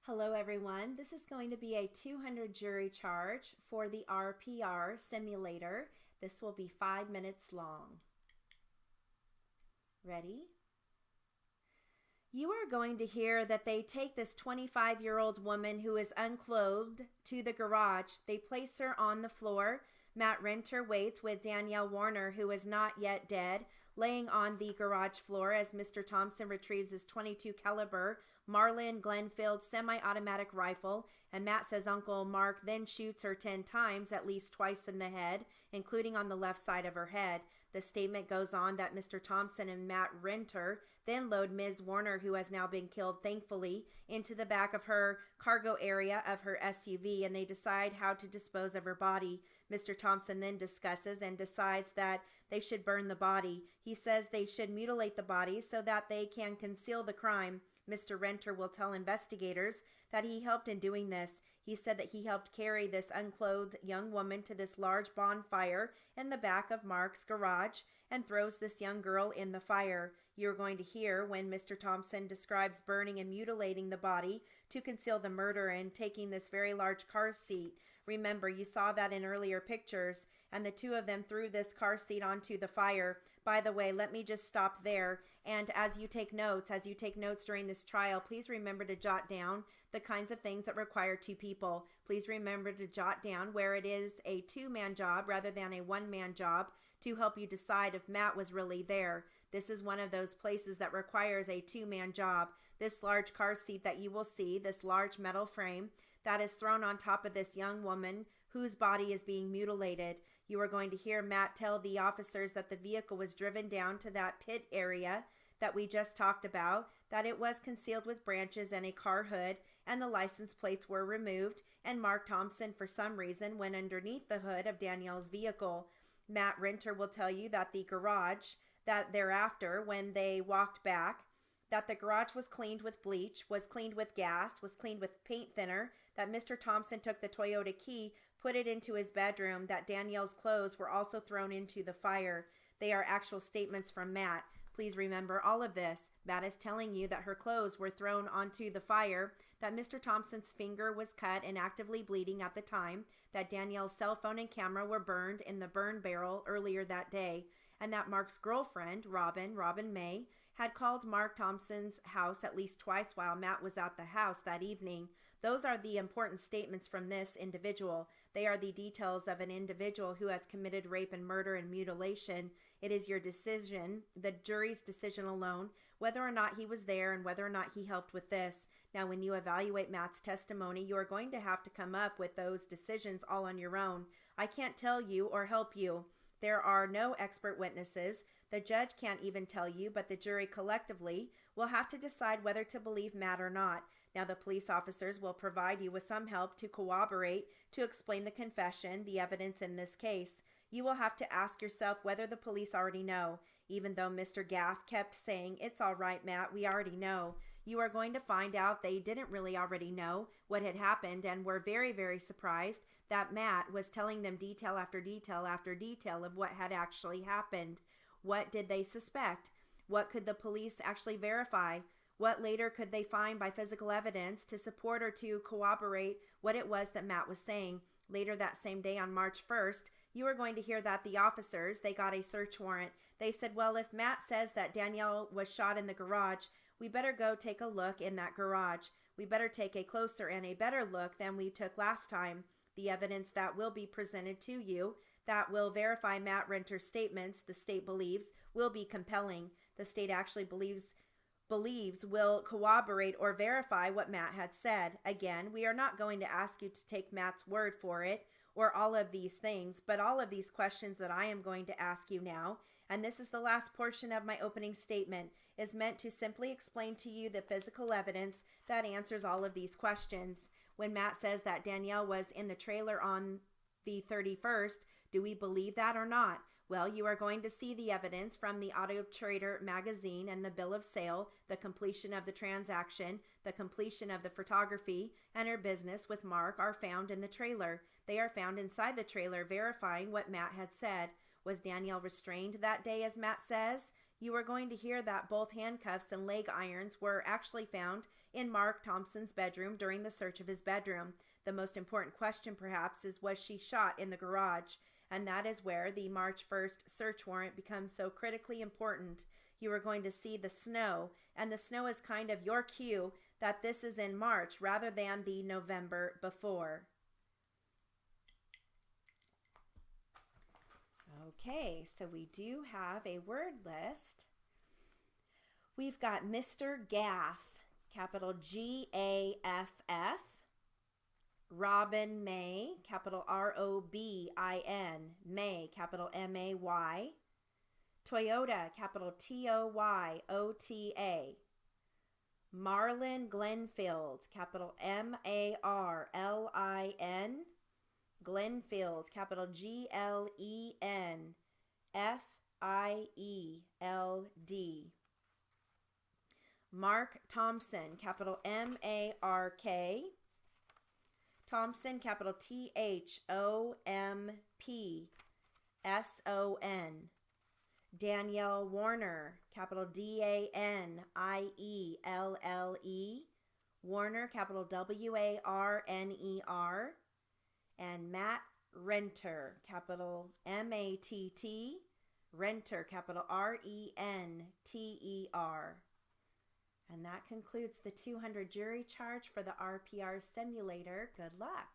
Hello everyone, this is going to be a 200 jury charge for the RPR simulator. This will be 5 minutes long. Ready? You are going to hear that they take this 25-year-old woman who is unclothed to the garage. They place her on the floor. Matt Renter waits with Danielle Warner, who is not yet dead, laying on the garage floor as Mr. Thompson retrieves his .22 caliber Marlin Glenfield semi-automatic rifle, and Matt says Uncle Mark then shoots her 10 times, at least twice in the head, including on the left side of her head. The statement goes on that Mr. Thompson and Matt Renter then load Ms. Warner, who has now been killed, thankfully, into the back of her cargo area of her SUV, and they decide how to dispose of her body. Mr. Thompson then discusses and decides that they should burn the body. He says they should mutilate the body so that they can conceal the crime. Mr. Renter will tell investigators that he helped in doing this. He said that he helped carry this unclothed young woman to this large bonfire in the back of Mark's garage and throws this young girl in the fire. You're going to hear when Mr. Thompson describes burning and mutilating the body to conceal the murder and taking this very large car seat. Remember, you saw that in earlier pictures, and the two of them threw this car seat onto the fire. By the way, let me just stop there. And as you take notes during this trial, please remember to jot down the kinds of things that require two people. Please remember to jot down where it is a two-man job rather than a one-man job to help you decide if Matt was really there. This is one of those places that requires a two-man job. This large car seat that you will see, this large metal frame that is thrown on top of this young woman whose body is being mutilated. You are going to hear Matt tell the officers that the vehicle was driven down to that pit area that we just talked about, that it was concealed with branches and a car hood, and the license plates were removed, and Mark Thompson, for some reason, went underneath the hood of Danielle's vehicle. Matt Renter will tell you that the garage, that thereafter, when they walked back, that the garage was cleaned with bleach, was cleaned with gas, was cleaned with paint thinner, that Mr. Thompson took the Toyota key, put it into his bedroom, that Danielle's clothes were also thrown into the fire. They are actual statements from Matt. Please remember all of this. Matt is telling you that her clothes were thrown onto the fire, that Mr. Thompson's finger was cut and actively bleeding at the time, that Danielle's cell phone and camera were burned in the burn barrel earlier that day, and that Mark's girlfriend, Robin May, had called Mark Thompson's house at least twice while Matt was at the house that evening. Those are the important statements from this individual. They are the details of an individual who has committed rape and murder and mutilation. It is your decision, the jury's decision alone, whether or not he was there and whether or not he helped with this. Now, when you evaluate Matt's testimony, you are going to have to come up with those decisions all on your own. I can't tell you or help you. There are no expert witnesses. The judge can't even tell you, but the jury collectively will have to decide whether to believe Matt or not. Now, the police officers will provide you with some help to corroborate, to explain the confession, the evidence in this case. You will have to ask yourself whether the police already know. Even though Mr. Gaff kept saying, "It's all right, Matt, we already know," you are going to find out they didn't really already know what had happened and were very, very surprised that Matt was telling them detail after detail after detail of what had actually happened. What did they suspect? What could the police actually verify? What later could they find by physical evidence to support or to corroborate what it was that Matt was saying? Later that same day on March 1st, you are going to hear that the officers, they got a search warrant. They said, well, if Matt says that Danielle was shot in the garage, we better go take a look in that garage. We better take a closer and a better look than we took last time. The evidence that will be presented to you that will verify Matt Renter's statements, the state believes, will be compelling. The state actually believes will corroborate or verify what Matt had said. Again, we are not going to ask you to take Matt's word for it or all of these things, but all of these questions that I am going to ask you now, and this is the last portion of my opening statement, is meant to simply explain to you the physical evidence that answers all of these questions. When Matt says that Danielle was in the trailer on the 31st, do we believe that or not? Well, you are going to see the evidence from the Auto Trader magazine and the bill of sale, the completion of the transaction, the completion of the photography, and her business with Mark are found in the trailer. They are found inside the trailer, verifying what Matt had said. Was Danielle restrained that day, as Matt says? You are going to hear that both handcuffs and leg irons were actually found in Mark Thompson's bedroom during the search of his bedroom. The most important question, perhaps, is was she shot in the garage? And that is where the March 1st search warrant becomes so critically important. You are going to see the snow, and the snow is kind of your cue that this is in March rather than the November before. Okay, so we do have a word list. We've got Mr. Gaff, capital Gaff. Robin May, capital Robin, May, capital May. Toyota, capital Toyota. Marlin Glenfield, capital Marlin. Glenfield, capital Glenfield. Mark Thompson, capital Mark. Thompson, capital Thompson. Danielle Warner, capital Danielle. Warner, capital Warner. And Matt Renter, capital Matt. Renter, capital Renter. And that concludes the 200 jury charge for the RPR simulator. Good luck.